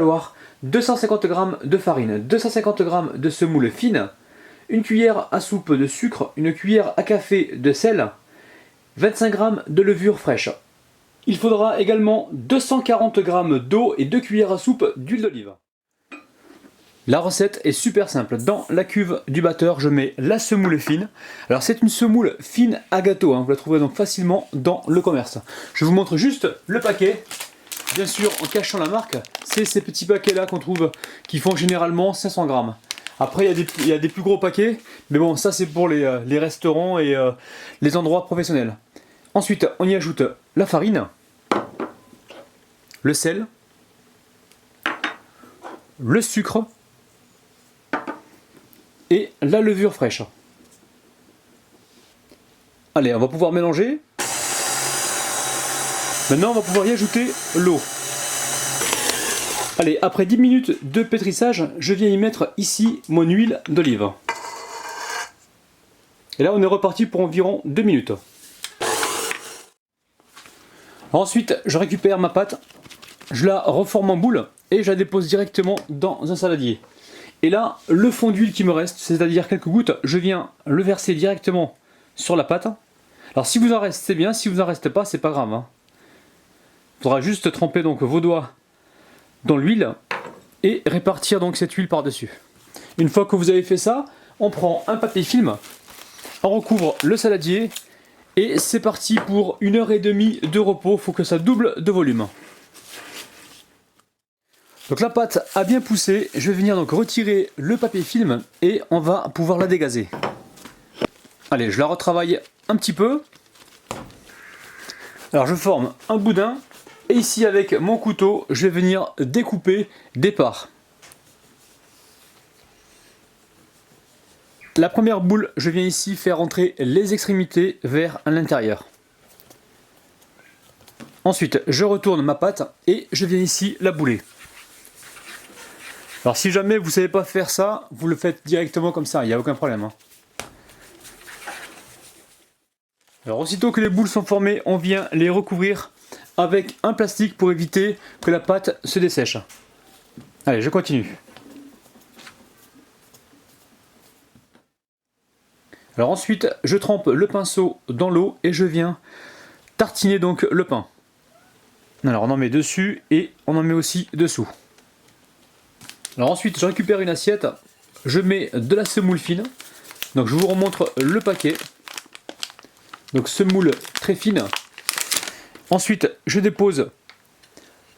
falloir 250 g de farine, 250 g de semoule fine, une cuillère à soupe de sucre, une cuillère à café de sel, 25 g de levure fraîche. Il faudra également 240 g d'eau et 2 cuillères à soupe d'huile d'olive. La recette est super simple. Dans la cuve du batteur, je mets la semoule fine. Alors c'est une semoule fine à gâteau, hein. Vous la trouverez donc facilement dans le commerce. Je vous montre juste le paquet. Bien sûr, en cachant la marque, c'est ces petits paquets là qu'on trouve qui font généralement 500 g. Après, il y a des plus gros paquets, mais bon, ça c'est pour les restaurants et les endroits professionnels. Ensuite, on y ajoute la farine, le sel, le sucre et la levure fraîche. Allez, on va pouvoir mélanger. Maintenant, on va pouvoir y ajouter l'eau. Allez, après 10 minutes de pétrissage, je viens y mettre ici mon huile d'olive. Et là, on est reparti pour environ 2 minutes. Ensuite, je récupère ma pâte, je la reforme en boule et je la dépose directement dans un saladier. Et là, le fond d'huile qui me reste, c'est-à-dire quelques gouttes, je viens le verser directement sur la pâte. Alors si vous en reste, c'est bien, si vous en reste pas, c'est pas grave, hein. Il faudra juste tremper donc vos doigts dans l'huile et répartir donc cette huile par-dessus. Une fois que vous avez fait ça, on prend un papier film, on recouvre le saladier et c'est parti pour 1h30 de repos. Il faut que ça double de volume. Donc la pâte a bien poussé, je vais venir donc retirer le papier film et on va pouvoir la dégazer. Allez, je la retravaille un petit peu. Alors je forme un boudin et ici avec mon couteau, je vais venir découper des parts. La première boule, je viens ici faire entrer les extrémités vers l'intérieur. Ensuite, je retourne ma pâte et je viens ici la bouler. Alors si jamais vous ne savez pas faire ça, vous le faites directement comme ça, il n'y a aucun problème, hein. Alors aussitôt que les boules sont formées, on vient les recouvrir avec un plastique pour éviter que la pâte se dessèche. Allez, je continue. Alors ensuite, je trempe le pinceau dans l'eau et je viens tartiner donc le pain. Alors on en met dessus et on en met aussi dessous. Alors ensuite, je récupère une assiette, je mets de la semoule fine. Donc je vous remontre le paquet. Donc semoule très fine. Ensuite, je dépose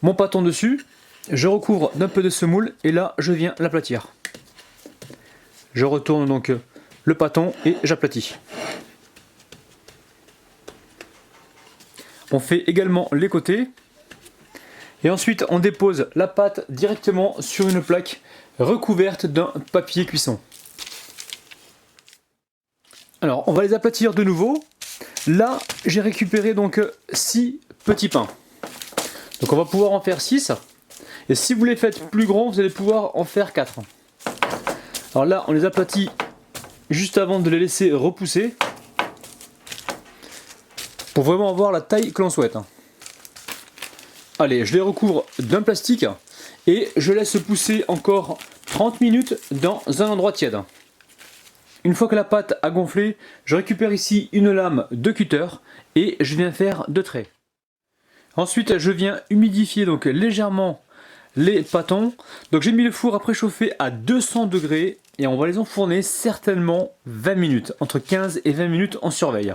mon pâton dessus, je recouvre d'un peu de semoule et là, je viens l'aplatir. Je retourne donc le pâton et j'aplatis. On fait également les côtés. Et ensuite, on dépose la pâte directement sur une plaque recouverte d'un papier cuisson. Alors, on va les aplatir de nouveau. Là, j'ai récupéré donc 6 petits pains. Donc, on va pouvoir en faire 6. Et si vous les faites plus grands, vous allez pouvoir en faire 4. Alors là, on les aplatit juste avant de les laisser repousser. Pour vraiment avoir la taille que l'on souhaite. Allez, je les recouvre d'un plastique et je laisse pousser encore 30 minutes dans un endroit tiède. Une fois que la pâte a gonflé, je récupère ici une lame de cutter et je viens faire 2 traits. Ensuite, je viens humidifier donc légèrement les pâtons. Donc j'ai mis le four à préchauffer à 200 degrés et on va les enfourner certainement 20 minutes. Entre 15 et 20 minutes, on surveille.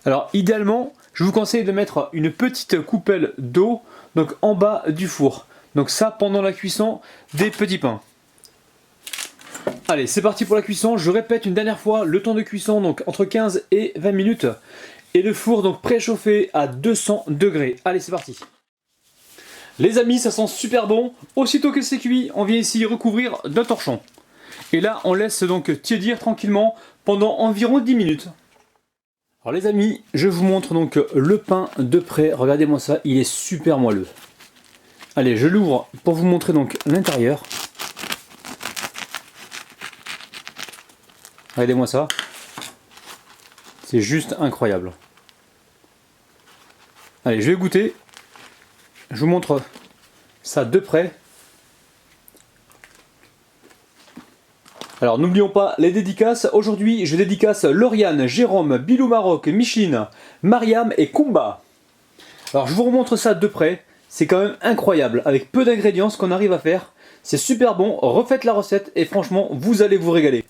Alors idéalement, je vous conseille de mettre une petite coupelle d'eau donc en bas du four. Donc ça pendant la cuisson des petits pains. Allez, c'est parti pour la cuisson. Je répète une dernière fois le temps de cuisson donc entre 15 et 20 minutes et le four donc préchauffé à 200 degrés. Allez, c'est parti. Les amis, ça sent super bon. Aussitôt que c'est cuit, on vient ici recouvrir d'un torchon. Et là, on laisse donc tiédir tranquillement pendant environ 10 minutes. Alors les amis, je vous montre donc le pain de près. Regardez-moi ça, il est super moelleux. Allez, je l'ouvre pour vous montrer donc l'intérieur. Regardez-moi ça. C'est juste incroyable. Allez, je vais goûter. Je vous montre ça de près. Alors n'oublions pas les dédicaces. Aujourd'hui je dédicace Lauriane, Jérôme, Bilou Maroc, Micheline, Mariam et Kumba. Alors je vous remontre ça de près. C'est quand même incroyable. Avec peu d'ingrédients ce qu'on arrive à faire. C'est super bon. Refaites la recette et franchement vous allez vous régaler.